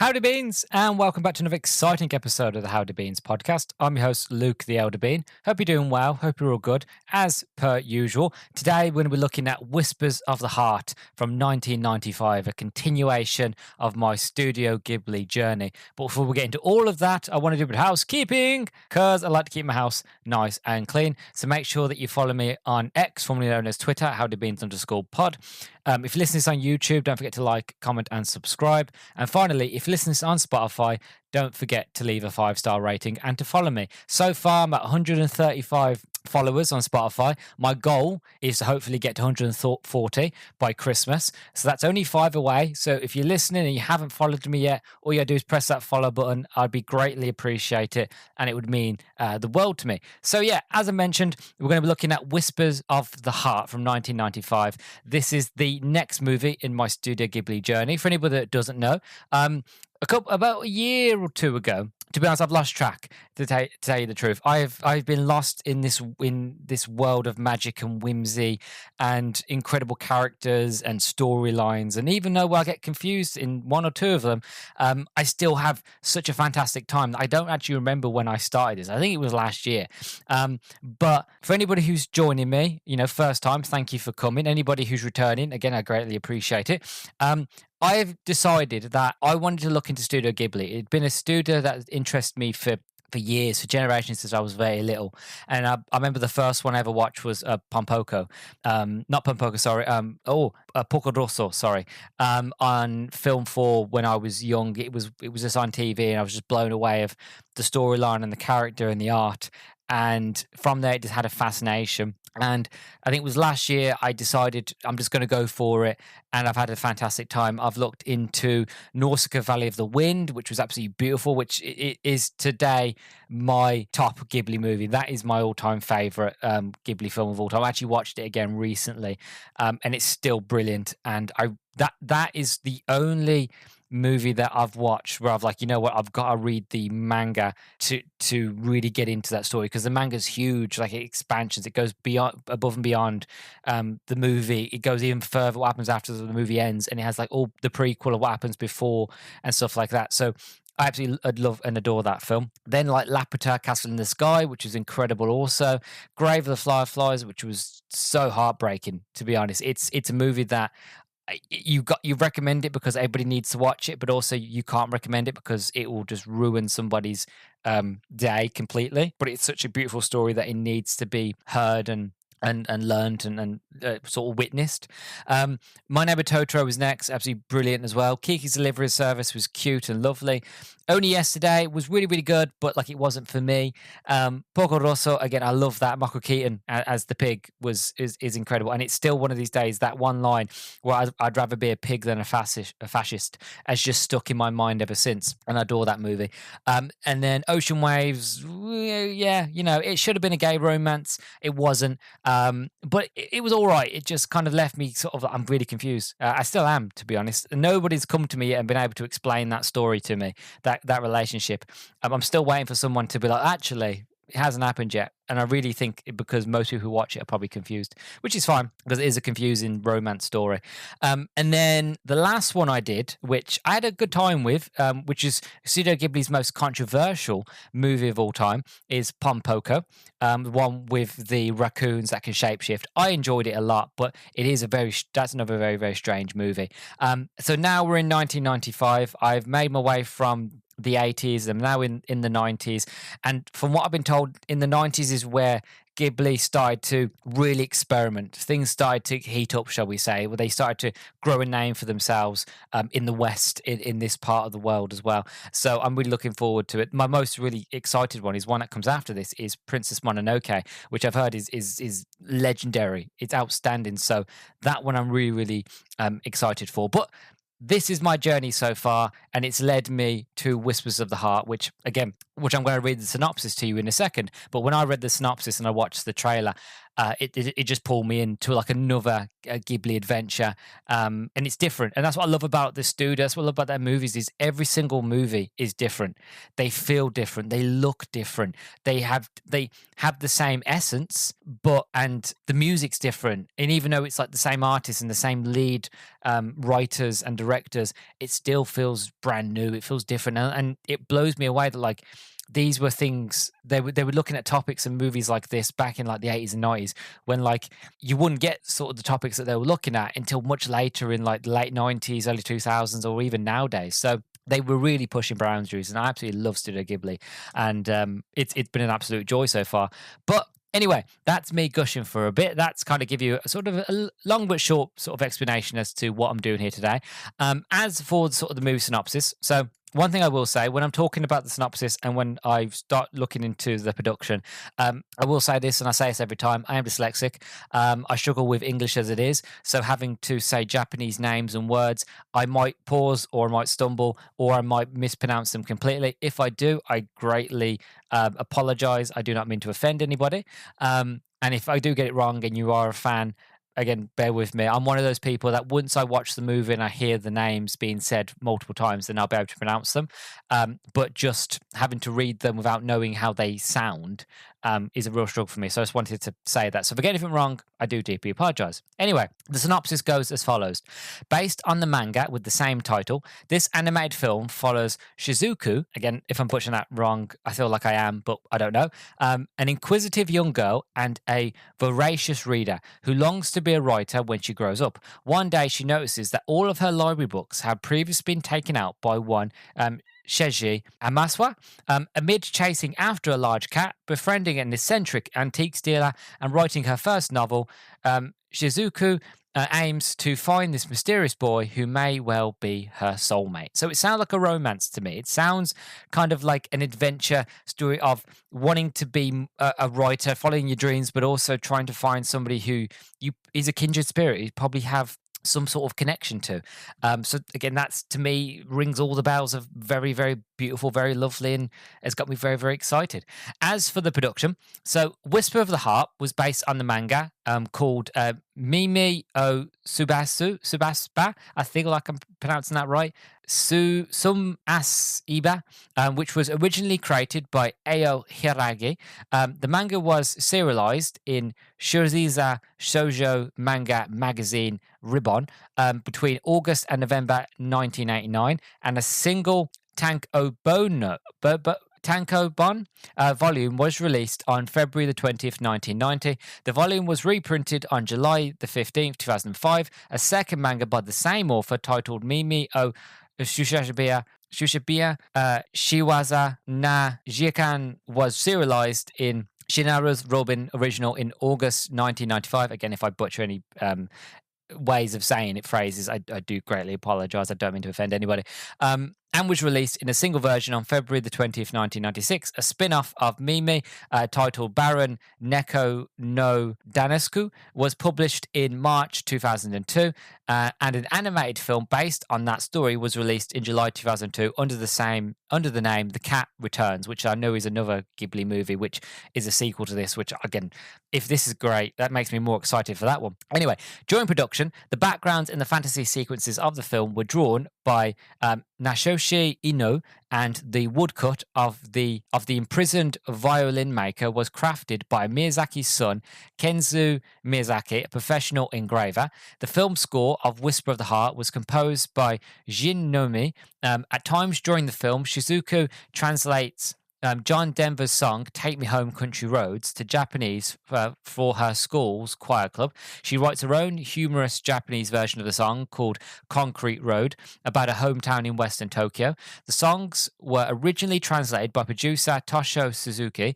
Howdy Beans, and welcome back to another exciting episode of the Howdy Beans podcast. I'm your host, Luke the Elder Bean. Hope you're doing well. Hope you're all good. As per usual, today we're going to be looking at Whispers of the Heart from 1995, a continuation of my Studio Ghibli journey. But before we get into all of that, I want to do a bit of housekeeping because I like to keep my house nice and clean. So make sure that you follow me on X, formerly known as Twitter, howdybeans_pod. If you listen to this on YouTube, don't forget to like, comment, and subscribe. And finally, if you listen to this on Spotify, don't forget to leave a 5-star rating and to follow me. So far, I'm at 135 followers on Spotify. My goal is to hopefully get to 140 by Christmas. So that's only 5 away. So if you're listening and you haven't followed me yet, all you gotta do is press that follow button. I'd be greatly appreciate it, and it would mean the world to me. So yeah, as I mentioned, we're going to be looking at Whispers of the Heart from 1995. This is the next movie in my Studio Ghibli journey. For anybody that doesn't know, about a year or two ago, to be honest, I've lost track. To tell you the truth, I've been lost in this world of magic and whimsy and incredible characters and storylines. And even though I get confused in one or two of them, I still have such a fantastic time that I don't actually remember when I started this. I think it was last year. But for anybody who's joining me, first time, thank you for coming. Anybody who's returning, again, I greatly appreciate it. I've decided that I wanted to look into Studio Ghibli. It'd been a studio that interested me for years, for generations, since I was very little. And I remember the first one I ever watched was Pompoko. Not Pompoko, sorry. Porco Rosso, sorry. On Film 4 when I was young. It was just on TV, and I was just blown away of the storyline and the character and the art. And from there, it just had a fascination. And I think it was last year I decided I'm just going to go for it. And I've had a fantastic time. I've looked into Nausicaa Valley of the Wind, which was absolutely beautiful, which it is today my top Ghibli movie. That is my all-time favorite Ghibli film of all time. I actually watched it again recently, and it's still brilliant. And that is the only movie that I've watched where I've I've got to read the manga to really get into that story, because the manga's huge, like expansions. It goes beyond, above and beyond the movie. It goes even further, what happens after the movie ends, and it has like all the prequel of what happens before and stuff like that. So I absolutely love and adore that film. Then like Laputa, Castle in the Sky, which is incredible also. Grave of the Fireflies, which was so heartbreaking, to be honest. It's a movie that you recommend it because everybody needs to watch it, but also you can't recommend it because it will just ruin somebody's day completely. But it's such a beautiful story that it needs to be heard and learned and sort of witnessed. My Neighbor Totoro was next, absolutely brilliant as well. Kiki's Delivery Service was cute and lovely. Only Yesterday was really, really good, but like it wasn't for me. Porco Rosso, again, I love that. Michael Keaton as the pig is incredible, and it's still one of these days, that one line where I'd rather be a pig than a fascist has just stuck in my mind ever since, and I adore that movie. And then Ocean Waves, yeah, it should have been a gay romance. It wasn't. But it was all right. It just kind of left me sort of, I'm really confused. I still am, to be honest. Nobody's come to me yet and been able to explain that story to me, that relationship. I'm still waiting for someone to be like, actually, it hasn't happened yet. And I really think because most people who watch it are probably confused, which is fine because it is a confusing romance story. And then the last one I did, which I had a good time with, which is Studio Ghibli's most controversial movie of all time, is Pompoko, the one with the raccoons that can shapeshift. I enjoyed it a lot, but it is that's another very, very strange movie. So now we're in 1995. I've made my way from the 80s. I'm now in the 90s. And from what I've been told, in the 90s is where Ghibli started to really experiment. Things started to heat up, shall we say, where they started to grow a name for themselves in the West, in this part of the world as well. So I'm really looking forward to it. My most really excited one is one that comes after this, is Princess Mononoke, which I've heard is legendary. It's outstanding. So that one I'm really, really excited for. But this is my journey so far, and it's led me to Whispers of the Heart, which I'm going to read the synopsis to you in a second. But when I read the synopsis and I watched the trailer, it just pulled me into like another Ghibli adventure, and it's different. And that's what I love about the studio. That's what I love about their movies is every single movie is different. They feel different. They look different. They have the same essence, and the music's different. And even though it's like the same artists and the same lead writers and directors, it still feels brand new. It feels different, and it blows me away that like these were things they were looking at topics and movies like this back in like the 80s and 90s when like you wouldn't get sort of the topics that they were looking at until much later in like the late 90s, early 2000s, or even nowadays. So they were really pushing boundaries, and I absolutely love Studio Ghibli, and it's been an absolute joy so far. But anyway, that's me gushing for a bit. That's kind of give you a sort of a long but short sort of explanation as to what I'm doing here today. As for sort of the movie synopsis, so one thing I will say when I'm talking about the synopsis and when I start looking into the production, I will say this, and I say this every time: I am dyslexic. I struggle with English as it is, so having to say Japanese names and words, I might pause or I might stumble or I might mispronounce them completely. If I do, I greatly apologize. I do not mean to offend anybody. And if I do get it wrong and you are a fan, again, bear with me. I'm one of those people that once I watch the movie and I hear the names being said multiple times, then I'll be able to pronounce them. But just having to read them without knowing how they sound is a real struggle for me. So I just wanted to say that. So if I get anything wrong, I do deeply apologize. Anyway, the synopsis goes as follows. Based on the manga with the same title, this animated film follows Shizuku. Again, if I'm butchering that wrong, I feel like I am, but I don't know. An inquisitive young girl and a voracious reader who longs to be a writer when she grows up. One day she notices that all of her library books have previously been taken out by one Sheiji Amaswa. Amid chasing after a large cat, befriending an eccentric antiques dealer, and writing her first novel, Shizuku aims to find this mysterious boy who may well be her soulmate. So it sounds like a romance to me. It sounds kind of like an adventure story of wanting to be a writer, following your dreams, but also trying to find somebody who is a kindred spirit. You probably have some sort of connection to. So again, that's to me rings all the bells of very, very beautiful, very lovely, and has got me very, very excited. As for the production, so Whisper of the Heart was based on the manga called Mimi o Subaspa. I think like I'm pronouncing that right. Sum As Iba, which was originally created by Ao Hiragi. The manga was serialized in Shuriza Shoujo Manga Magazine Ribbon between August and November 1989, and a single Tankobon volume was released on February the 20th, 1990. The volume was reprinted on July the 15th, 2005. A second manga by the same author titled Mimi o Shushabia Shiwaza na Jikan was serialized in Shinaru's Robin original in August 1995. Again, if I butcher any ways of saying it, phrases, I do greatly apologize. I don't mean to offend anybody. And was released in a single version on February the 20th, 1996. A spin-off of Mimi titled Baron Neko no Danesku was published in March 2002, and an animated film based on that story was released in July 2002 under the name The Cat Returns, which I know is another Ghibli movie, which is a sequel to this, which again, if this is great, that makes me more excited for that one. Anyway, during production, the backgrounds and the fantasy sequences of the film were drawn by Nashoshi Ino, and the woodcut of the imprisoned violin maker was crafted by Miyazaki's son, Kenzu Miyazaki, a professional engraver. The film score of Whisper of the Heart was composed by Jin Nomi. At times during the film, Shizuku translates John Denver's song Take Me Home Country Roads to Japanese for her school's choir club. She writes her own humorous Japanese version of the song called Concrete Road about a hometown in western Tokyo. The songs were originally translated by producer Toshio Suzuki,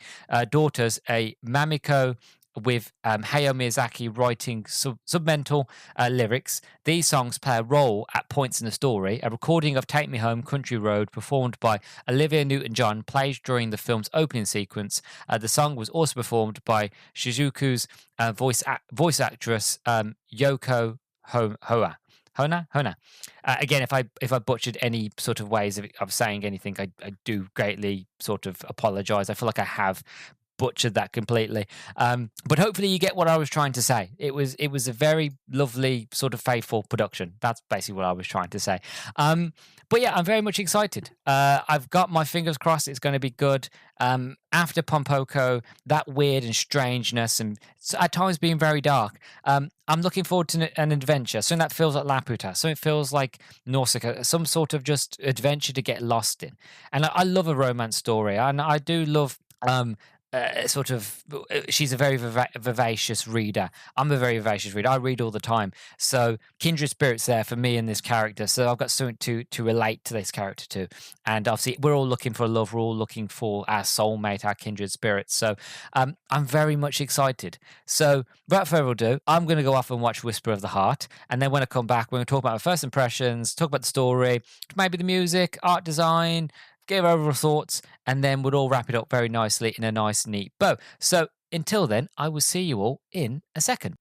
daughters a Mamiko, with Hayao Miyazaki writing submental lyrics. These songs play a role at points in the story. A recording of Take Me Home Country Road performed by Olivia Newton-John plays during the film's opening sequence. The song was also performed by Shizuku's voice actress Yoko Hoa. Hona. Again, if I butchered any sort of ways of saying anything, I do greatly sort of apologize. I feel like I have butchered that completely. But hopefully you get what I was trying to say. It was a very lovely sort of faithful production. That's basically what I was trying to say. But yeah, I'm very much excited. I've got my fingers crossed it's going to be good. After Pompoko, that weird and strangeness and at times being very dark. I'm looking forward to an adventure, something that feels like Laputa, something that feels like Nausicaa, some sort of just adventure to get lost in. And I love a romance story, and I do love sort of she's a very vivacious reader. I'm a very vivacious reader. I read all the time, so kindred spirits there for me and this character. So I've got something to relate to this character to, and obviously we're all looking for love. We're all looking for our soulmate, our kindred spirits. So I'm very much excited. So without further ado, I'm going to go off and watch Whisper of the Heart, and then when I come back, we're going to talk about my first impressions, talk about the story, maybe the music, art design, give overall thoughts, and then we'll all wrap it up very nicely in a nice, neat bow. So until then, I will see you all in a second.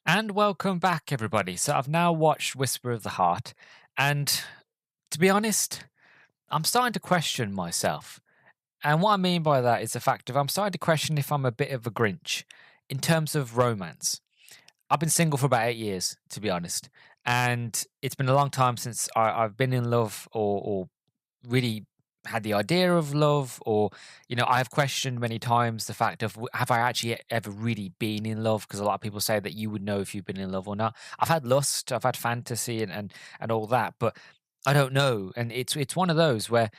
And welcome back, everybody. So I've now watched Whisper of the Heart, and to be honest, I'm starting to question myself. And what I mean by that is the fact of I'm starting to question if I'm a bit of a Grinch in terms of romance. I've been single for about 8 years, to be honest, and it's been a long time since I've been in love or really had the idea of love, or I've questioned many times the fact of have I actually ever really been in love, because a lot of people say that you would know if you've been in love or not. I've had lust, I've had fantasy, and all that, but I don't know. And it's one of those where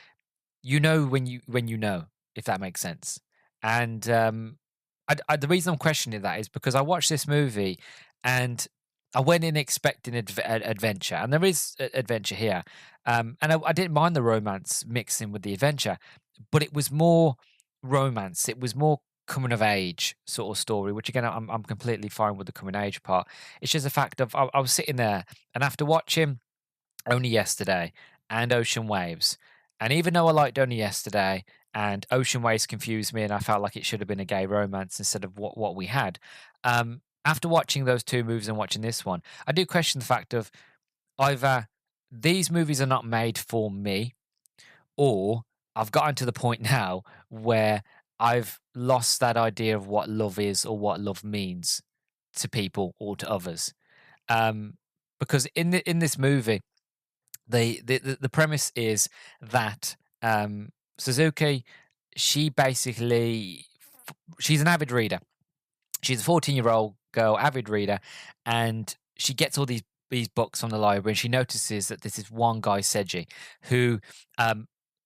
you know when you know, if that makes sense. And the reason I'm questioning that is because I watched this movie and I went in expecting adventure, and there is adventure here. And I didn't mind the romance mixing with the adventure, but it was more romance. It was more coming of age sort of story, which again, I'm completely fine with the coming age part. It's just the fact of I was sitting there, and after watching Only Yesterday and Ocean Waves, and even though I liked Only Yesterday and Ocean Waves confused me, and I felt like it should have been a gay romance instead of what we had. After watching those two movies and watching this one, I do question the fact of either these movies are not made for me, or I've gotten to the point now where I've lost that idea of what love is or what love means to people or to others. Um, because in this movie, the premise is that Suzuki, she basically she's an avid reader. She's a 14-year-old girl, avid reader, and she gets all these books from the library, and she notices that this is one guy, Seiji, who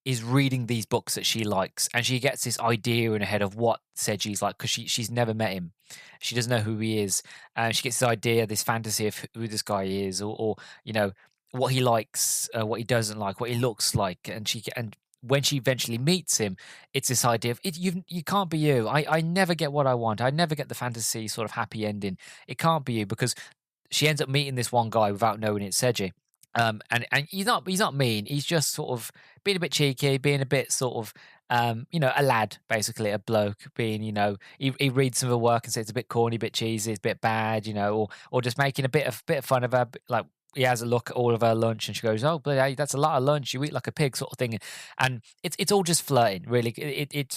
is reading these books that she likes, and she gets this idea in her head of what Seiji's like, because she's never met him. She doesn't know who he is, and she gets this idea, this fantasy of who this guy is, or what he likes, what he doesn't like, what he looks like, and when she eventually meets him, it's this idea of you can't be you. I never get what I want. I never get the fantasy sort of happy ending. It can't be you, because she ends up meeting this one guy without knowing it's Seiji. And he's not mean. He's just sort of being a bit cheeky, being a bit sort of a lad, basically, a bloke, being, he reads some of her work and says it's a bit corny, a bit cheesy, it's a bit bad, or just making a bit of fun of her, like he has a look at all of her lunch and she goes, "Oh, bloody, that's a lot of lunch. You eat like a pig," sort of thing. And it's all just flirting, really.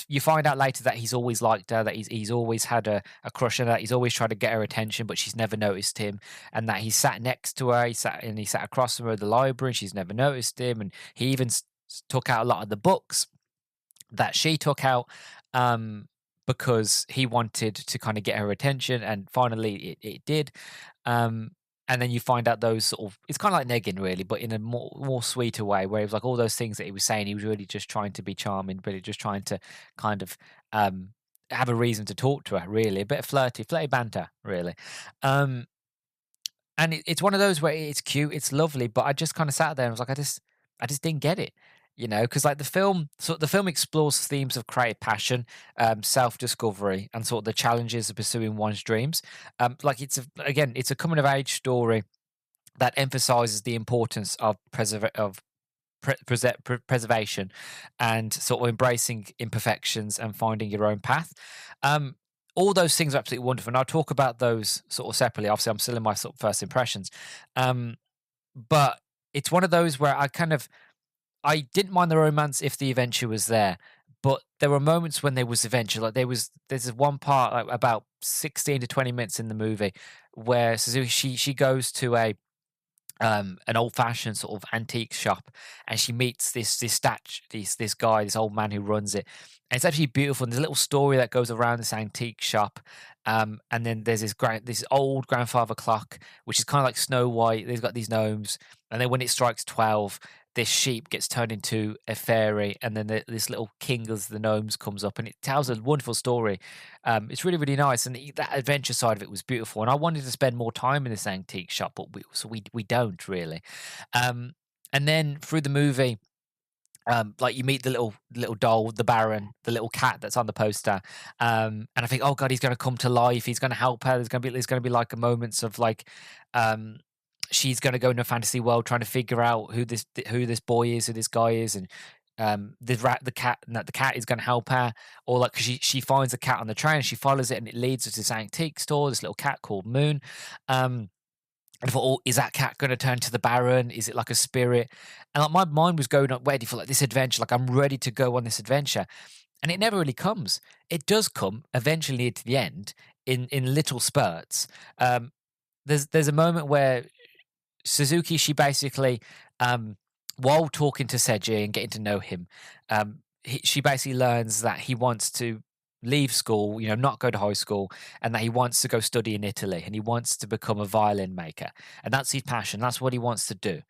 You find out later that he's always liked her, that he's always had a crush on her, that he's always tried to get her attention, but she's never noticed him. And that he sat next to her, he sat across from her at the library, and she's never noticed him. And he even took out a lot of the books that she took out. Because he wanted to kind of get her attention, and finally it did. And then you find out those sort of, it's kind of like negging, really, but in a more sweeter way, where it was like all those things that he was saying, he was really just trying to be charming, really just trying to kind of have a reason to talk to her, really, a bit of flirty banter, really. And it's one of those where it's cute, it's lovely, but I just kind of sat there and was like, I just didn't get it. Because like the film explores themes of creative passion, self-discovery, and sort of the challenges of pursuing one's dreams. Like it's a coming of age story that emphasizes the importance of preservation and sort of embracing imperfections and finding your own path. Um, all those things are absolutely wonderful, and I'll talk about those sort of separately. Obviously, I'm still in my sort of first impressions, um, but it's one of those where I didn't mind the romance if the adventure was there, but there were moments when there was adventure. Like there's this one part like about 16 to 20 minutes in the movie where Suzuki she goes to a an old fashioned sort of antique shop, and she meets this guy, this old man who runs it. And it's actually beautiful. And there's a little story that goes around this antique shop. And then there's this old grandfather clock, which is kind of like Snow White. They've got these gnomes, and then when it strikes 12, this sheep gets turned into a fairy, and then this little king of the gnomes comes up, and it tells a wonderful story. It's really, really nice, and that adventure side of it was beautiful. And I wanted to spend more time in this antique shop, but we don't really. Um, and then through the movie, like you meet the little doll, the Baron, the little cat that's on the poster, and I think, oh god, he's going to come to life. He's going to help her. There's going to be like a moments of like, um, she's going to go into a fantasy world trying to figure out who this boy is, who this guy is, and the cat, no, the cat is going to help her, or like 'cause she finds a cat on the train, she follows it, and it leads her to this antique store. This little cat called Moon. And I thought, oh, is that cat going to turn to the Baron? Is it like a spirit? And like my mind was going on ready for like this adventure. Like I'm ready to go on this adventure, and it never really comes. It does come eventually at the end in little spurts. Um, there's a moment where Suzuki, she basically, um, while talking to Seiji and getting to know him, she basically learns that he wants to leave school, not go to high school, and that he wants to go study in Italy, and he wants to become a violin maker, and that's his passion. That's what he wants to do.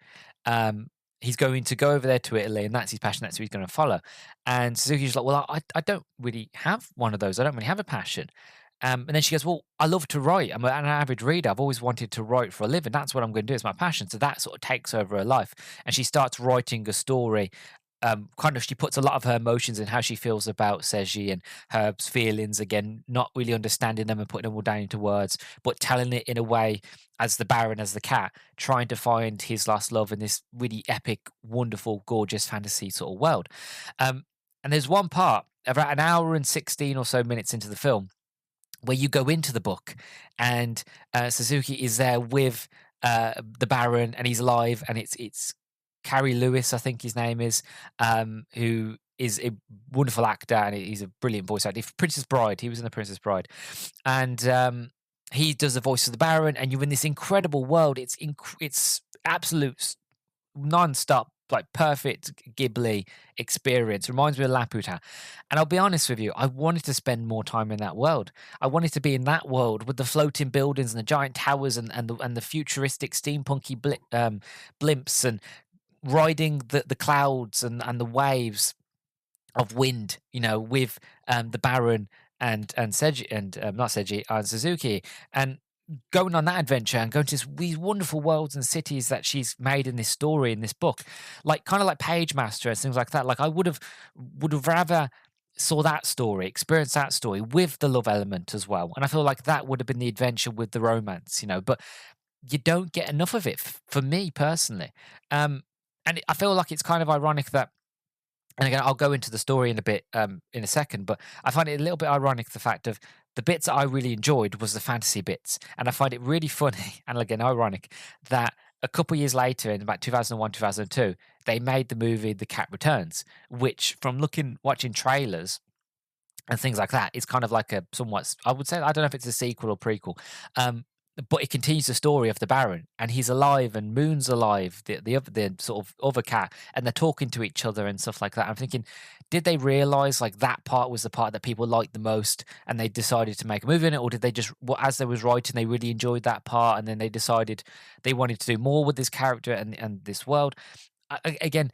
Um, he's going to go over there to Italy, and that's his passion. That's who he's going to follow. And Suzuki's like, well, I don't really have one of those. I don't really have a passion. And then she goes, well, I love to write. I'm an avid reader. I've always wanted to write for a living. That's what I'm going to do. It's my passion. So that sort of takes over her life. And she starts writing a story. She puts a lot of her emotions in how she feels about Seiji and her feelings, again, not really understanding them and putting them all down into words, but telling it in a way as the Baron, as the cat, trying to find his lost love in this really epic, wonderful, gorgeous fantasy sort of world. And there's one part, about an hour and 16 or so minutes into the film, where you go into the book, and Suzuki is there with the Baron, and he's alive, and it's Carrie Lewis, I think his name is, who is a wonderful actor, and he's a brilliant voice actor. Princess Bride, he was in The Princess Bride, and he does the voice of the Baron, and you're in this incredible world. It's absolute non-stop, like perfect Ghibli experience. Reminds me of Laputa. And I'll be honest with you, I wanted to spend more time in that world. I wanted to be in that world with the floating buildings and the giant towers, and the futuristic steampunky blimps, and riding the clouds and the waves of wind, with the Baron and Seiji, and not Seiji, and Suzuki, and going on that adventure and going to these wonderful worlds and cities that she's made in this story, in this book, like kind of like Page Master and things like that. Like I would have rather saw that story, experienced that story with the love element as well. And I feel like that would have been the adventure with the romance, but you don't get enough of it for me personally. I feel like it's kind of ironic that, and again, I'll go into the story in a bit, in a second, but I find it a little bit ironic, the fact of the bits that I really enjoyed was the fantasy bits. And I find it really funny, and again, ironic, that a couple of years later, in about 2001, 2002, they made the movie The Cat Returns, which from watching trailers and things like that, it's kind of like a somewhat, I would say, I don't know if it's a sequel or prequel, but it continues the story of the Baron, and he's alive, and Moon's alive, the sort of other cat, and they're talking to each other and stuff like that. I'm thinking, did they realize like that part was the part that people liked the most, and they decided to make a movie in it, or did they just, as they was writing, they really enjoyed that part, and then they decided they wanted to do more with this character and this world? Again,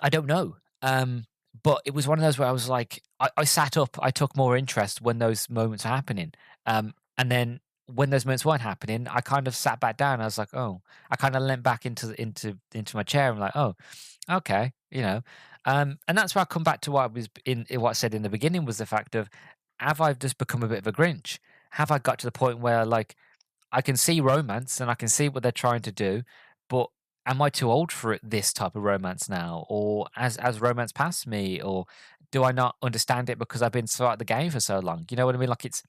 I don't know. But it was one of those where I was like, I sat up, I took more interest when those moments were happening. And then when those moments weren't happening, I kind of sat back down. I was like, oh, I kind of leant back into my chair. I'm like, oh, okay, and that's where I come back to what I said in the beginning, was the fact of, have I just become a bit of a Grinch? Have I got to the point where like I can see romance and I can see what they're trying to do, am I too old for this type of romance now, or as romance passed me, or do I not understand it because I've been so out of the game for so long? You know what I mean? Like it's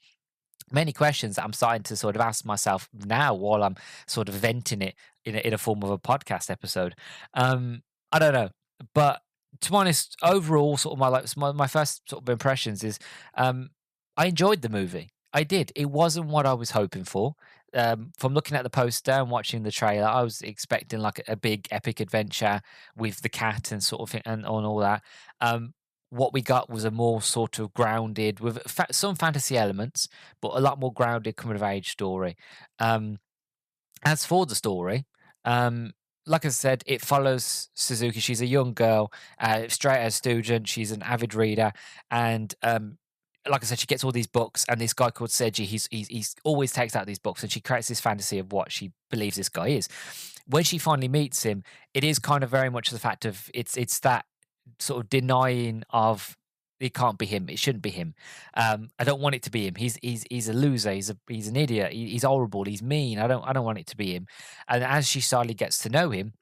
many questions that I'm starting to sort of ask myself now while I'm sort of venting it in a form of a podcast episode. I don't know, but to be honest, overall, sort of my first sort of impressions is um, I enjoyed the movie. I did. It wasn't what I was hoping for. From looking at the poster and watching the trailer, I was expecting like a big epic adventure with the cat and sort of and on all that. Um, what we got was a more sort of grounded with some fantasy elements, but a lot more grounded coming of age story. Um, as for the story, um, like I said, it follows Suzuki. She's a young girl, straight out student. She's an avid reader, and like I said, she gets all these books. And this guy called Seiji, he's always takes out these books, and she creates this fantasy of what she believes this guy is. When she finally meets him, it is kind of very much the fact of it's that sort of denying of it can't be him. It shouldn't be him. I don't want it to be him. He's a loser. He's an idiot. He's horrible. He's mean. I don't want it to be him. And as she slowly gets to know him,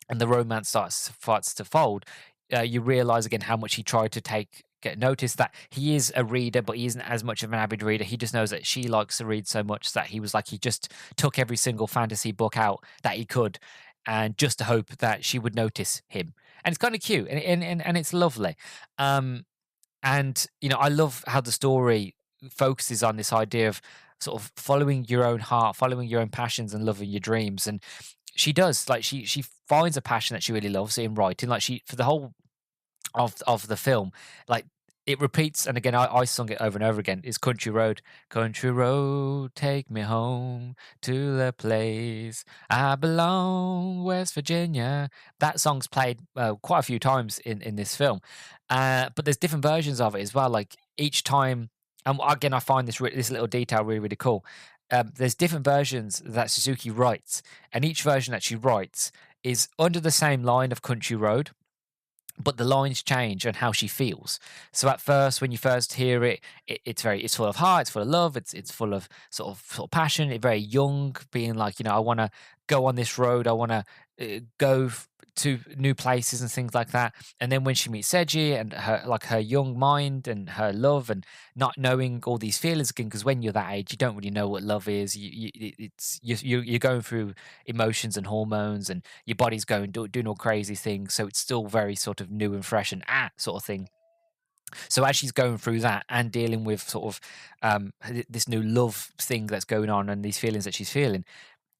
and the romance starts to fold, you realize again how much he tried to get noticed, that he is a reader, but he isn't as much of an avid reader. He just knows that she likes to read so much that he was like he just took every single fantasy book out that he could, and just to hope that she would notice him. And it's kind of cute, and it's lovely. And I love how the story focuses on this idea of sort of following your own heart, following your own passions, and loving your dreams. And she does, like she finds a passion that she really loves in writing. Like she for the whole of the film, like it repeats, and again I sung it over and over again, is country road, take me home to the place I belong, West Virginia. That song's played quite a few times in this film, but there's different versions of it as well, like each time. And again, I find this little detail really, really cool. There's different versions that Suzuki writes, and each version that she writes is under the same line of country road, but the lines change and how she feels. So at first, when you first hear it, it's full of heart, it's full of love, it's full of sort of passion. It's very young, being like, I want to go on this road, I want to go to new places and things like that. And then when she meets Seiji and her young mind and her love and not knowing all these feelings again, because when you're that age, you don't really know what love is. You're going through emotions and hormones, and your body's doing all crazy things. So it's still very sort of new and fresh and sort of thing. So as she's going through that and dealing with sort of this new love thing that's going on and these feelings that she's feeling,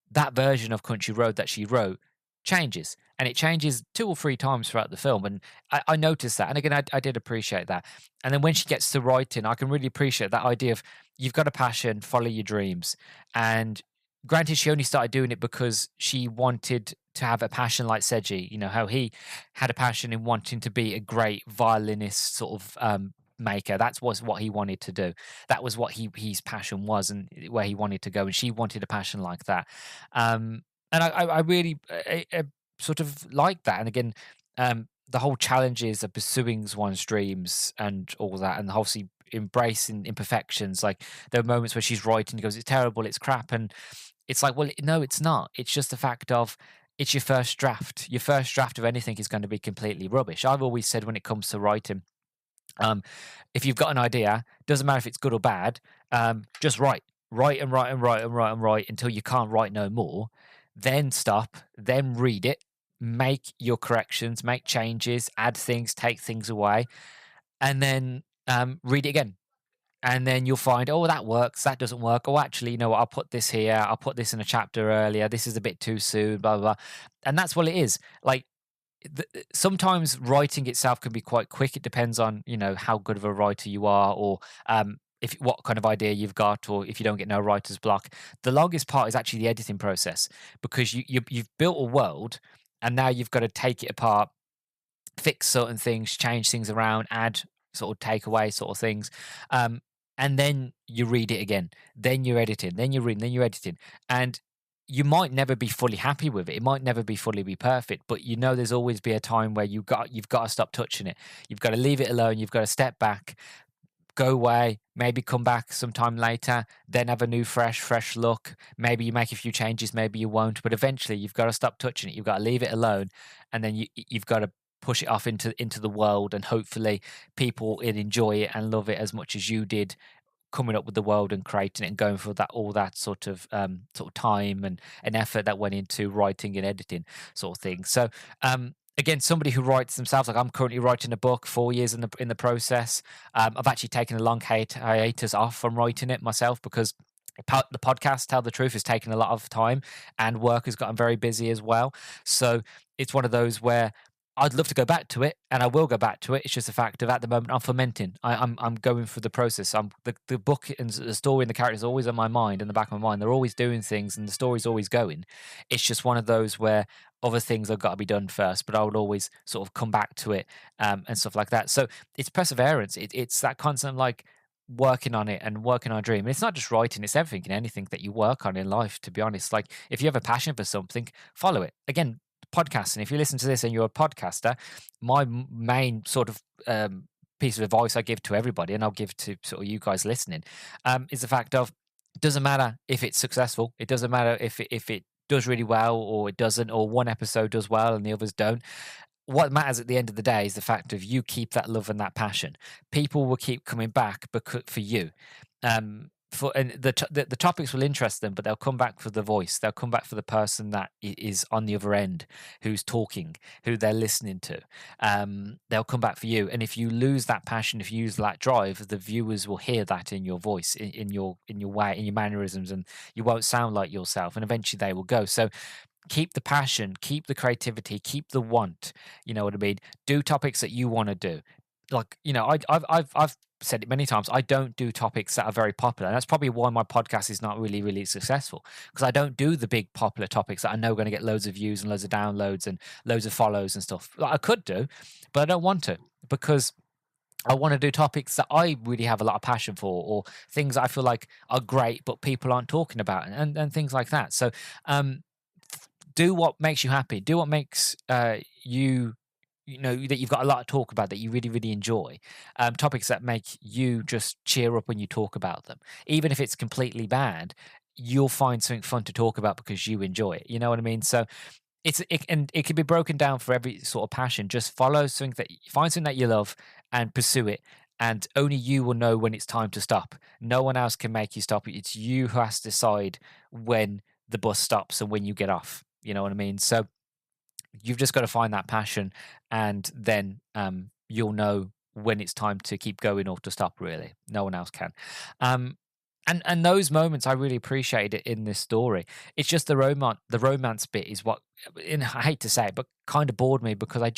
that version of Country Road that she wrote changes, and it changes 2 or 3 times throughout the film, and I noticed that, and again, I did appreciate that. And then when she gets to writing, I can really appreciate that idea of you've got a passion, follow your dreams. And granted, she only started doing it because she wanted to have a passion like Seiji, how he had a passion in wanting to be a great violinist sort of maker. That was what he wanted to do. That was what his passion was, and where he wanted to go, and she wanted a passion like that. And I really sort of like that. And again, the whole challenges of pursuing one's dreams and all that, and obviously embracing imperfections. Like there are moments where she's writing, goes, "It's terrible, it's crap," and it's like, well, no, it's not. It's just the fact of it's your first draft. Your first draft of anything is going to be completely rubbish. I've always said when it comes to writing, um, if you've got an idea, doesn't matter if it's good or bad, just write and write and write and write and write until you can't write no more. Then stop, then read it, make your corrections, make changes, add things, take things away, and then read it again. And then you'll find, oh, that works, that doesn't work. Oh, actually, you know what? I'll put this here. I'll put this in a chapter earlier. This is a bit too soon, blah, blah, blah. And that's what it is. Like, sometimes writing itself can be quite quick. It depends on how good of a writer you are, or if what kind of idea you've got, or if you don't get no writer's block. The longest part is actually the editing process, because you've built a world, and now you've got to take it apart, fix certain things, change things around, add sort of take away sort of things, and then you read it again, then you're editing, then you're reading, then you're editing, and you might never be fully happy with it. It might never be fully be perfect, but there's always be a time where you've got to stop touching it. You've got to leave it alone. You've got to step back, go away, maybe come back sometime later, then have a new fresh look. Maybe you make a few changes, maybe you won't, but eventually you've got to stop touching it. You've got to leave it alone, and then you've got to push it off into the world, and hopefully people will enjoy it and love it as much as you did coming up with the world and creating it and going for that all that sort of time and effort that went into writing and editing sort of thing. So again, somebody who writes themselves, like I'm currently writing a book, 4 years in the process. I've actually taken a long hiatus off from writing it myself because the podcast, tell the truth, has taken a lot of time, and work has gotten very busy as well. So it's one of those where I'd love to go back to it, and I will go back to it. It's just a fact of at the moment I'm fermenting. I'm going through the process. The book and the story and the characters are always on my mind, in the back of my mind. They're always doing things, and the story's always going. It's just one of those where other things have got to be done first, but I would always sort of come back to it and stuff like that. So it's perseverance. It's that constant like working on it and working on a dream. And it's not just writing; it's everything and anything that you work on in life. To be honest, like if you have a passion for something, follow it. Again, podcasting. If you listen to this and you're a podcaster, my main sort of piece of advice I give to everybody, and I'll give to sort of you guys listening, is the fact of it doesn't matter if it's successful. It doesn't matter if it does really well or it doesn't, or one episode does well and the others don't. What matters at the end of the day is the fact of you keep that love and that passion. People will keep coming back because for you. For and the topics will interest them, but they'll come back for the voice. They'll come back for the person that is on the other end, who's talking, who they're listening to. They'll come back for you. And if you lose that passion, if you lose that drive, the viewers will hear that in your voice, in your way, in your mannerisms, and you won't sound like yourself. And eventually they will go. So keep the passion, keep the creativity, keep the want. You know what I mean? Do topics that you want to do. Like, you know, I've said it many times. I don't do topics that are very popular, and that's probably why my podcast is not really successful, because I don't do the big popular topics that I know are going to get loads of views and loads of downloads and loads of follows and stuff. Like I could do, but I don't want to, because I want to do topics that I really have a lot of passion for, or things that I feel like are great but people aren't talking about, and things like that. So do what makes you happy. Do what makes you know that you've got a lot to talk about, that you really enjoy. Topics that make you just cheer up when you talk about them, even if it's completely bad. You'll find something fun to talk about because you enjoy it. You know what I mean? So and it can be broken down for every sort of passion. Just follow something find something that you love and pursue it. And only you will know when it's time to stop. No one else can make you stop. It's you who has to decide when the bus stops and when you get off. You know what I mean? So you've just got to find that passion, and then you'll know when it's time to keep going or to stop. Really, no one else can. And those moments I really appreciate it in this story. It's just the romance bit is what, and I hate to say it, but kind of bored me, because I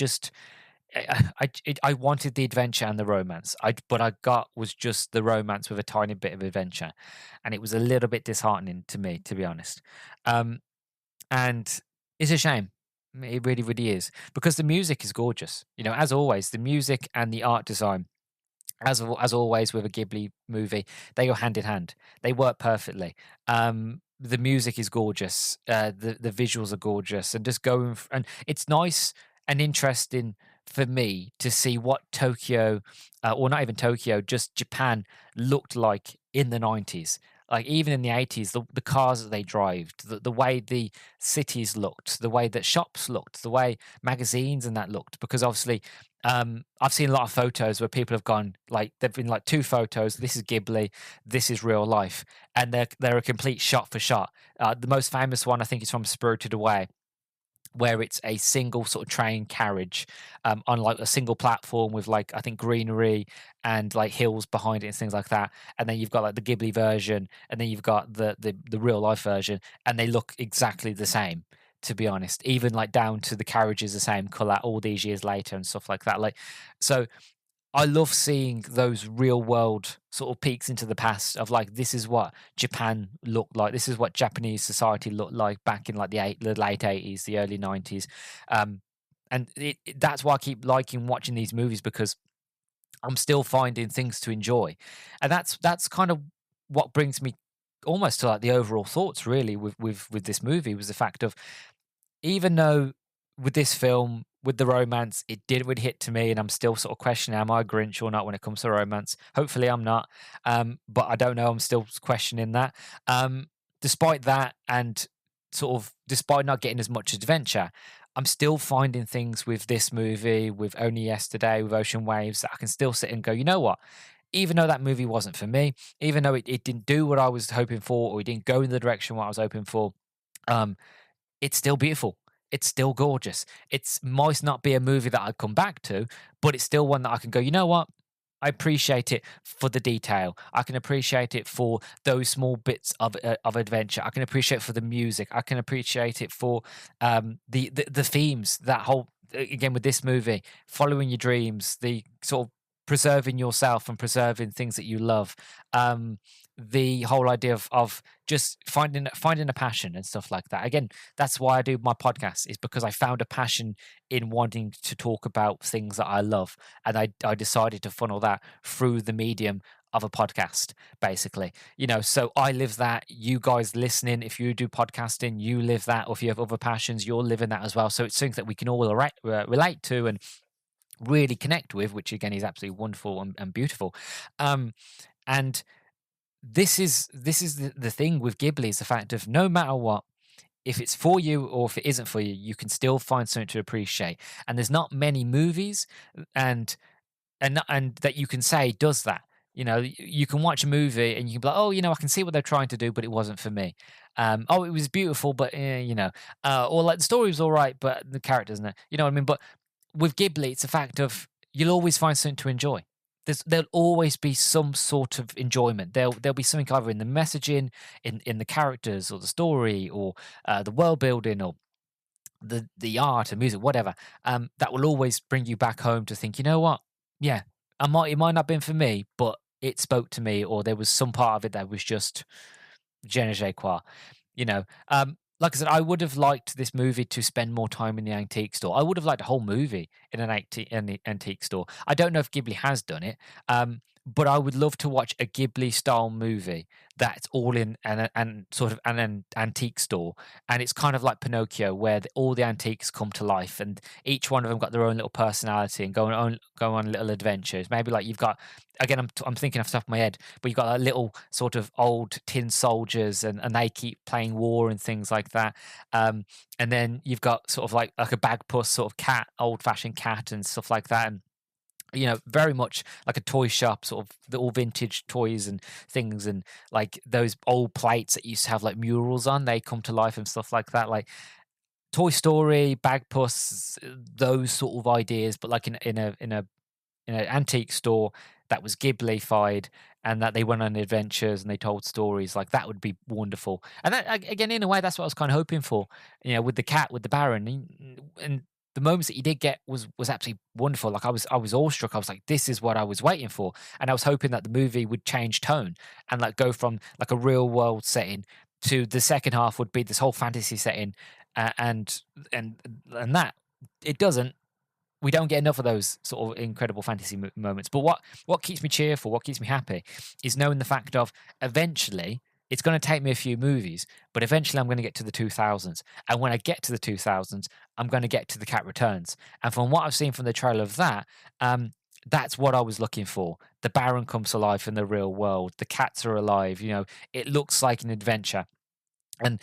wanted the adventure and the romance. But I got was just the romance with a tiny bit of adventure, and it was a little bit disheartening to me, to be honest. And it's a shame. It really is, because the music is gorgeous. You know, as always, the music and the art design, as always with a Ghibli movie, they go hand in hand. They work perfectly. The music is gorgeous. The visuals are gorgeous, and just and it's nice and interesting for me to see what Tokyo, or not even Tokyo, just Japan looked like in the 90s. Like even in the 80s, the cars that they drove, the way the cities looked, the way that shops looked, the way magazines and that looked. Because obviously, I've seen a lot of photos where people have gone, like there've been like two photos. This is Ghibli, this is real life, and they're a complete shot for shot. The most famous one I think is from Spirited Away, where it's a single sort of train carriage on like a single platform with like I think greenery and like hills behind it and things like that. And then you've got like the Ghibli version, and then you've got the real life version, and they look exactly the same. To be honest, even like down to the carriages the same color all these years later and stuff like that. Like, so I love seeing those real world sort of peeks into the past of like, this is what Japan looked like. This is what Japanese society looked like back in like the late 80s, the early 90s. And that's why I keep liking watching these movies, because I'm still finding things to enjoy. And that's kind of what brings me almost to like the overall thoughts really with this movie, was the fact of, even though with this film with the romance, it didn't really hit to me, and I'm still sort of questioning, am I a Grinch or not when it comes to romance? Hopefully, I'm not, but I don't know. I'm still questioning that. Despite that, and sort of despite not getting as much adventure, I'm still finding things with this movie, with Only Yesterday, with Ocean Waves, that I can still sit and go, you know what? Even though that movie wasn't for me, even though it didn't do what I was hoping for, or it didn't go in the direction what I was hoping for, um, it's still beautiful. It's still gorgeous. It's might not be a movie that I'd come back to, but it's still one that I can go, you know what? I appreciate it for the detail. I can appreciate it for those small bits of adventure. I can appreciate it for the music. I can appreciate it for the themes. That whole again with this movie, following your dreams, the sort of preserving yourself and preserving things that you love. The whole idea of just finding a passion and stuff like that. Again, that's why I do my podcast, is because I found a passion in wanting to talk about things that I love, and I decided to funnel that through the medium of a podcast, basically. So I live that. You guys listening, if you do podcasting, you live that. Or if you have other passions, you're living that as well. So it's something that we can all relate to and really connect with, which again is absolutely wonderful and beautiful. And this is the thing with Ghibli, is the fact of no matter what, if it's for you or if it isn't for you, you can still find something to appreciate. And there's not many movies and and that you can say does that. You can watch a movie and you can be like, oh, I can see what they're trying to do, but it wasn't for me. Oh, it was beautiful, but or like the story was all right, but the characters, no, you know what I mean. But with Ghibli, it's a fact of you'll always find something to enjoy. There'll always be some sort of enjoyment. There'll be something either in the messaging, in the characters, or the story, or the world building, or the art and music, whatever. That will always bring you back home to think, you know what? Yeah, it might not have been for me, but it spoke to me, or there was some part of it that was just je ne sais quoi, you know. Like I said, I would have liked this movie to spend more time in the antique store. I would have liked a whole movie in the antique store. I don't know if Ghibli has done it, but I would love to watch a Ghibli style movie that's all in and sort of an antique store, and it's kind of like Pinocchio, where all the antiques come to life, and each one of them got their own little personality and go on little adventures. Maybe like you've got, again, I'm thinking off the top of my head, but you've got like little sort of old tin soldiers, and they keep playing war and things like that. And then you've got sort of like a bagpuss sort of cat, old fashioned cat and stuff like that. And very much like a toy shop, sort of the all vintage toys and things, and like those old plates that used to have like murals on, they come to life and stuff like that. Like Toy Story, Bagpuss, those sort of ideas, but like in an antique store that was Ghibli-fied, and that they went on adventures and they told stories, like that would be wonderful. And that, again, in a way, that's what I was kind of hoping for, with the cat, with the Baron, and the moments that you did get was absolutely wonderful. Like I was awestruck. I was like, this is what I was waiting for, and I was hoping that the movie would change tone and like go from like a real world setting to the second half would be this whole fantasy setting, and that it doesn't. We don't get enough of those sort of incredible fantasy moments. But what keeps me cheerful, what keeps me happy, is knowing the fact of eventually it's going to take me a few movies, but eventually I'm going to get to the 2000s. And when I get to the 2000s, I'm going to get to The Cat Returns. And from what I've seen from the trailer of that, that's what I was looking for. The Baron comes to life in the real world. The cats are alive. It looks like an adventure. And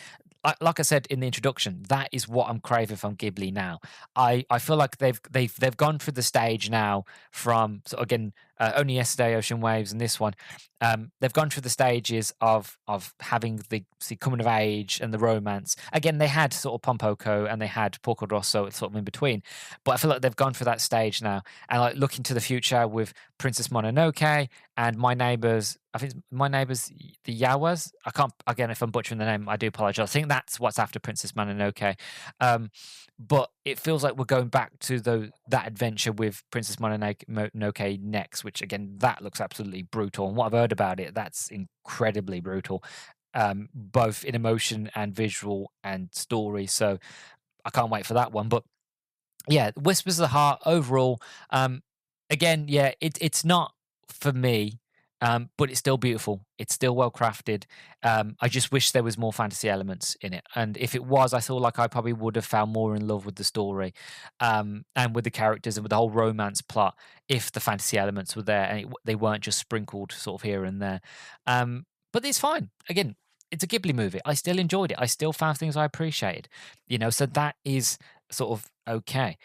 like I said in the introduction, that is what I'm craving from Ghibli now. I feel like they've gone through the stage now from, so again, Only Yesterday, Ocean Waves, and this one. They've gone through the stages of having the coming of age and the romance. Again, they had sort of Pompoko and they had Porco Rosso sort of in between, but I feel like they've gone through that stage now, and like looking to the future with Princess Mononoke and My Neighbors. I think My Neighbors, the Yawas. I can't, again, if I'm butchering the name, I do apologize. I think that's what's after Princess Mononoke. But it feels like we're going back to that adventure with Princess Mononoke next, which again, that looks absolutely brutal. And what I've heard about it, that's incredibly brutal, both in emotion and visual and story. So I can't wait for that one. But yeah, Whispers of the Heart overall, again, yeah, it's not for me. but it's still beautiful. It's still well crafted. I just wish there was more fantasy elements in it. And if it was, I feel like I probably would have found more in love with the story, and with the characters and with the whole romance plot if the fantasy elements were there and they weren't just sprinkled sort of here and there. But it's fine. Again, it's a Ghibli movie. I still enjoyed it. I still found things I appreciated. So that is sort of okay.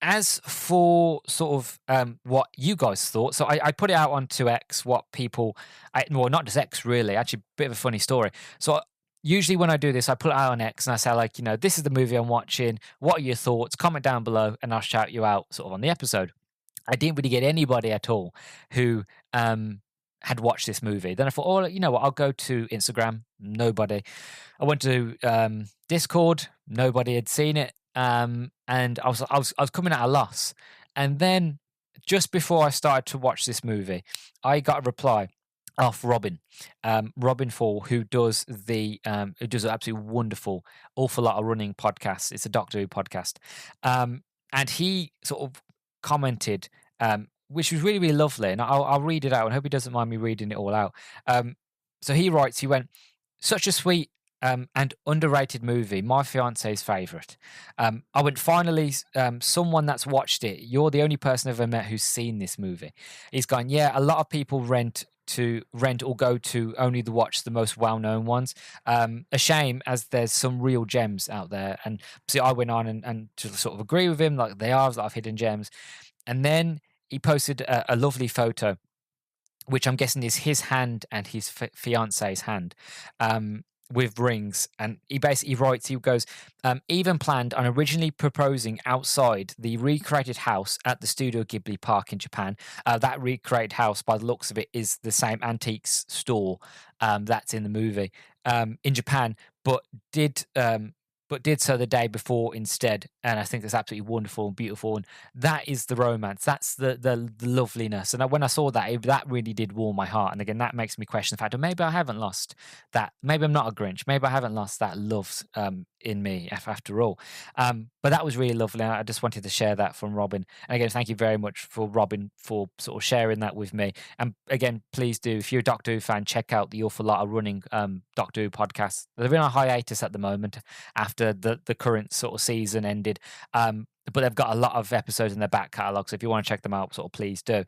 As for sort of what you guys thought, so I put it out onto X. What people, well, not just X really. Actually, a bit of a funny story. So usually when I do this, I put it out on X and I say like, this is the movie I'm watching. What are your thoughts? Comment down below, and I'll shout you out sort of on the episode. I didn't really get anybody at all who had watched this movie. Then I thought, oh, you know what? I'll go to Instagram. Nobody. I went to Discord. Nobody had seen it. And I was coming at a loss. And then just before I started to watch this movie, I got a reply off Robin, Robin Fall, who does an absolutely wonderful, awful lot of running podcasts. It's a Doctor Who podcast, and he sort of commented, which was really really lovely, and I'll read it out. And I hope he doesn't mind me reading it all out. So he writes, he went, such a sweet and underrated movie, my fiance's favorite. I went, finally, someone that's watched it. You're the only person I've ever met who's seen this movie. He's gone, yeah, a lot of people rent or go to only the watch the most well-known ones. A shame, as there's some real gems out there. And see, I went on and to sort of agree with him, like they are a lot of hidden gems. And then he posted a lovely photo, which I'm guessing is his hand and his fiance's hand, with rings. And he basically writes, he goes, even planned on originally proposing outside the recreated house at the Studio Ghibli park in Japan. That recreated house, by the looks of it, is the same antiques store that's in the movie in Japan, but did so the day before instead. And I think that's absolutely wonderful and beautiful. And that is the romance. That's the loveliness. And when I saw that, that really did warm my heart. And again, that makes me question the fact that maybe I haven't lost that. Maybe I'm not a Grinch. Maybe I haven't lost that love in me after all. But that was really lovely. I just wanted to share that from Robin. And again, thank you very much for Robin for sort of sharing that with me. And again, please do, if you're a Doctor Who fan, check out the awful lot of running Doctor Who podcasts. They're in a hiatus at the moment after the current sort of season ended. But they've got a lot of episodes in their back catalogue. So if you want to check them out, sort of please do.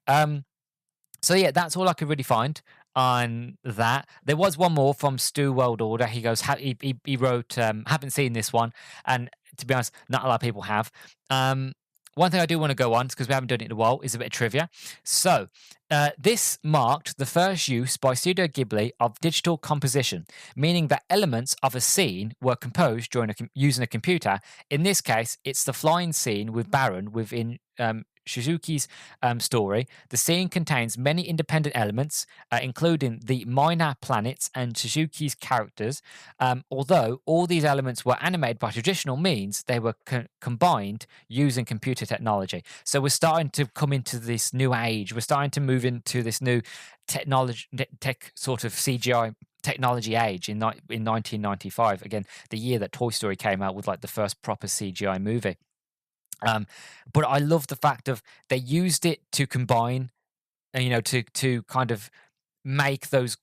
So yeah, that's all I could really find on that. There was one more from Stu World Order. He goes, he wrote, haven't seen this one, and to be honest, not a lot of people have. One thing I do want to go on, because we haven't done it in a while, is a bit of trivia. So this marked the first use by Studio Ghibli of digital composition, meaning that elements of a scene were composed using a computer. In this case, it's the flying scene with Baron within Shizuki's story. The scene contains many independent elements, including the minor planets and Shizuki's characters. Although all these elements were animated by traditional means, they were combined using computer technology. So we're starting to come into this new age. We're starting to move into this new tech sort of CGI technology age in 1995. Again, the year that Toy Story came out with like the first proper CGI movie. But I love the fact of they used it to combine, to kind of make those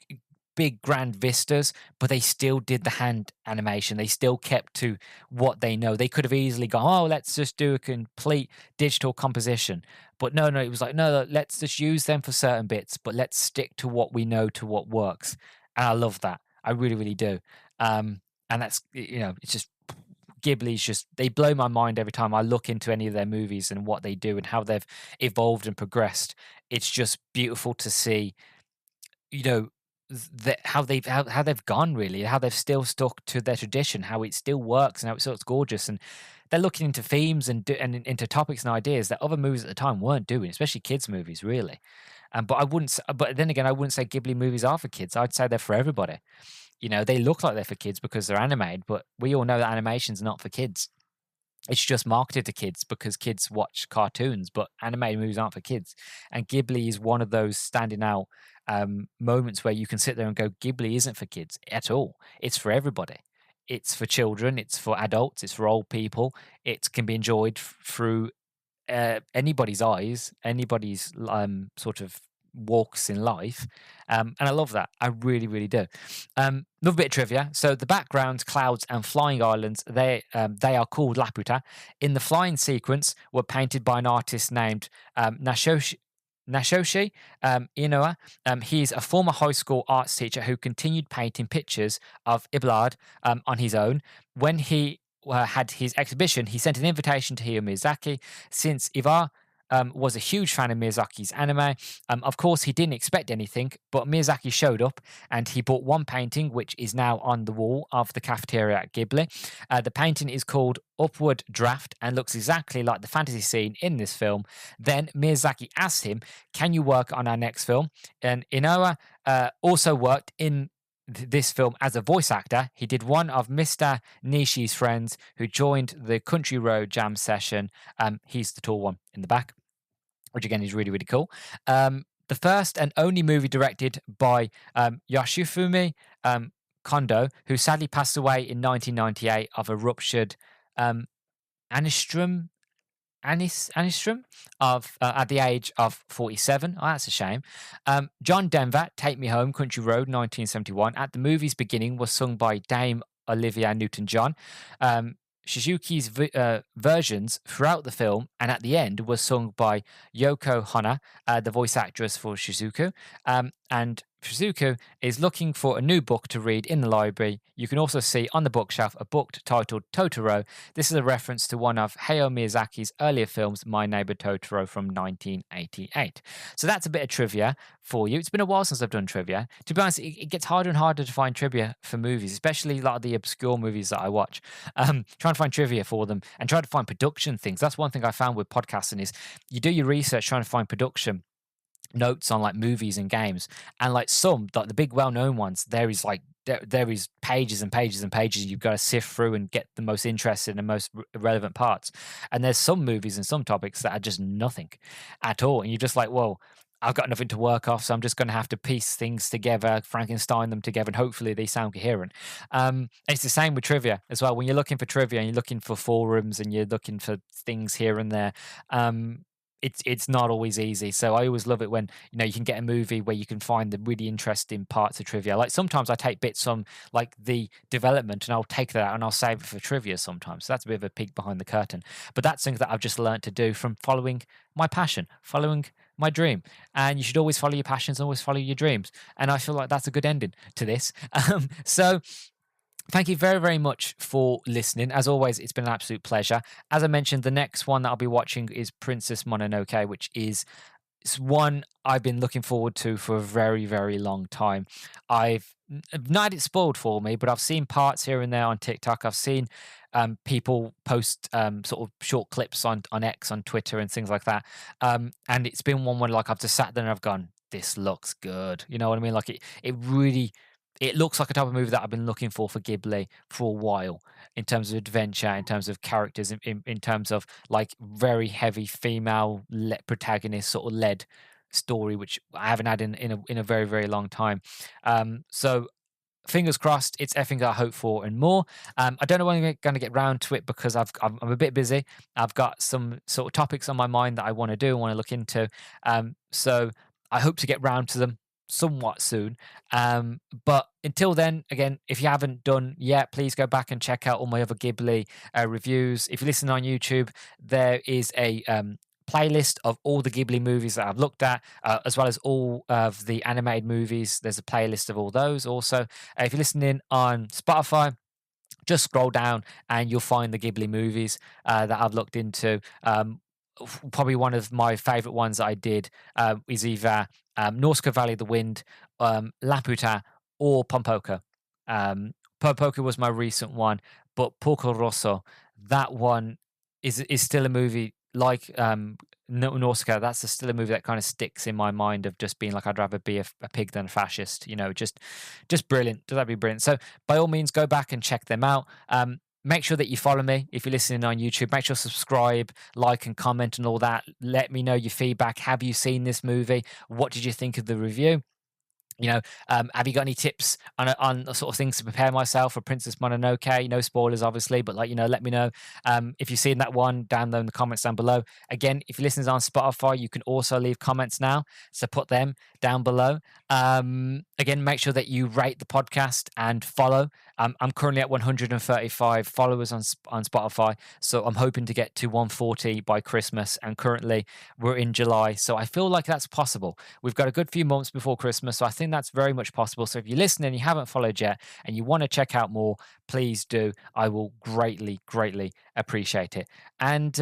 big grand vistas, but they still did the hand animation. They still kept to what they know. They could have easily gone, oh, let's just do a complete digital composition. But no, it was like, no, let's just use them for certain bits, but let's stick to what we know, to what works. And I love that. I really, really do. And that's, it's just, Ghibli's just, they blow my mind every time I look into any of their movies and what they do and how they've evolved and progressed. It's just beautiful to see, how they've gone, really, how they've still stuck to their tradition, how it still works and how it's gorgeous. And they're looking into themes and into topics and ideas that other movies at the time weren't doing, especially kids movies, really. But then again, I wouldn't say Ghibli movies are for kids. I'd say they're for everybody. They look like they're for kids because they're animated, but we all know that animation's not for kids. It's just marketed to kids because kids watch cartoons, but animated movies aren't for kids. And Ghibli is one of those standing out moments where you can sit there and go, Ghibli isn't for kids at all. It's for everybody. It's for children. It's for adults. It's for old people. It can be enjoyed through anybody's eyes, anybody's sort of walks in life. And I love that. I really, really do. Another bit of trivia. So the backgrounds, clouds, and flying islands, they are called Laputa. In the flying sequence, were painted by an artist named Nashoshi Inoue. He's a former high school arts teacher who continued painting pictures of Iblard on his own. When he had his exhibition, he sent an invitation to Hayao Miyazaki. Since Ivar was a huge fan of Miyazaki's anime, of course, he didn't expect anything, but Miyazaki showed up and he bought one painting, which is now on the wall of the cafeteria at Ghibli. The painting is called Upward Draft and looks exactly like the fantasy scene in this film. Then Miyazaki asked him, "Can you work on our next film?" And Inoue also worked in this film as a voice actor. He did one of Mr. Nishi's friends who joined the Country Road Jam session. He's the tall one in the back, which again is really, really cool. The first and only movie directed by Yoshifumi Kondo, who sadly passed away in 1998 of a ruptured aneurysm at the age of 47. Oh, that's a shame. John Denver, Take Me Home, Country Road, 1971. At the movie's beginning was sung by Dame Olivia Newton-John. Shizuki's versions throughout the film and at the end was sung by Yoko Hana, the voice actress for Shizuku. And Shizuku is looking for a new book to read in the library. You can also see on the bookshelf a book titled Totoro. This is a reference to one of Hayao Miyazaki's earlier films, My Neighbor Totoro from 1988. So that's a bit of trivia for you. It's been a while since I've done trivia. To be honest, it gets harder and harder to find trivia for movies, especially a lot of the obscure movies that I watch. Trying to find trivia for them and trying to find production things. That's one thing I found with podcasting is you do your research trying to find production notes on like movies and games, and like some like the big well-known ones, there is pages and pages and pages you've got to sift through and get the most interesting and most relevant parts. And there's some movies and some topics that are just nothing at all, and you're just like, well, I've got nothing to work off, so I'm just going to have to piece things together, Frankenstein them together, and hopefully they sound coherent. It's the same with trivia as well. When you're looking for trivia and you're looking for forums and you're looking for things here and there, it's not always easy. So I always love it when you can get a movie where you can find the really interesting parts of trivia. Like sometimes I take bits from like the development and I'll take that and I'll save it for trivia sometimes. So that's a bit of a peek behind the curtain. But that's something that I've just learned to do from following my passion, following my dream. And you should always follow your passions, always follow your dreams. And I feel like that's a good ending to this. So thank you very, very much for listening. As always, it's been an absolute pleasure. As I mentioned, the next one that I'll be watching is Princess Mononoke, which is one I've been looking forward to for a very, very long time. I've not had it spoiled for me, but I've seen parts here and there on TikTok. I've seen people post sort of short clips on X, on Twitter and things like that. And it's been one where like I've just sat there and I've gone, this looks good. You know what I mean? Like it really... It looks like a type of movie that I've been looking for Ghibli for a while, in terms of adventure, in terms of characters, in terms of like very heavy female protagonist sort of led story, which I haven't had in a very, very long time. So fingers crossed, it's everything I hope for and more. I don't know when I'm going to get round to it because I'm a bit busy. I've got some sort of topics on my mind that I want to do, want to look into. So I hope to get round to them somewhat soon. But until then, again, if you haven't done yet, please go back and check out all my other Ghibli reviews. If you listen on YouTube, there is a playlist of all the Ghibli movies that I've looked at, as well as all of the animated movies. There's a playlist of all those also. If you're listening on Spotify, just scroll down and you'll find the Ghibli movies that I've looked into. Probably one of my favorite ones that I did is either Nausicaa Valley of the Wind, Laputa, or Pompoco. Pompoco was my recent one, but Porco Rosso, that one is still a movie like Nausicaa. That's still a movie that kind of sticks in my mind of just being like, I'd rather be a pig than a fascist. Just brilliant. That'd be brilliant. So by all means, go back and check them out. Make sure that you follow me if you're listening on YouTube. Make sure to subscribe, like, and comment and all that. Let me know your feedback. Have you seen this movie? What did you think of the review? Have you got any tips on the sort of things to prepare myself for Princess Mononoke? No spoilers, obviously, but let me know if you've seen that one down there in the comments down below. Again, if you're listening on Spotify, you can also leave comments now, so put them down below. Again, make sure that you rate the podcast and follow. I'm currently at 135 followers on Spotify, so I'm hoping to get to 140 by Christmas. And currently, we're in July, so I feel like that's possible. We've got a good few months before Christmas, so I think that's very much possible. So if you're listening and you haven't followed yet and you want to check out more, please do. I will greatly, greatly appreciate it. And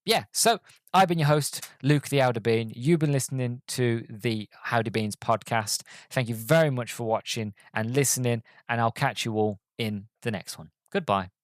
yeah, so I've been your host, Luke the Elder Bean. You've been listening to the Howdy Beans podcast. Thank you very much for watching and listening, and I'll catch you all in the next one. Goodbye.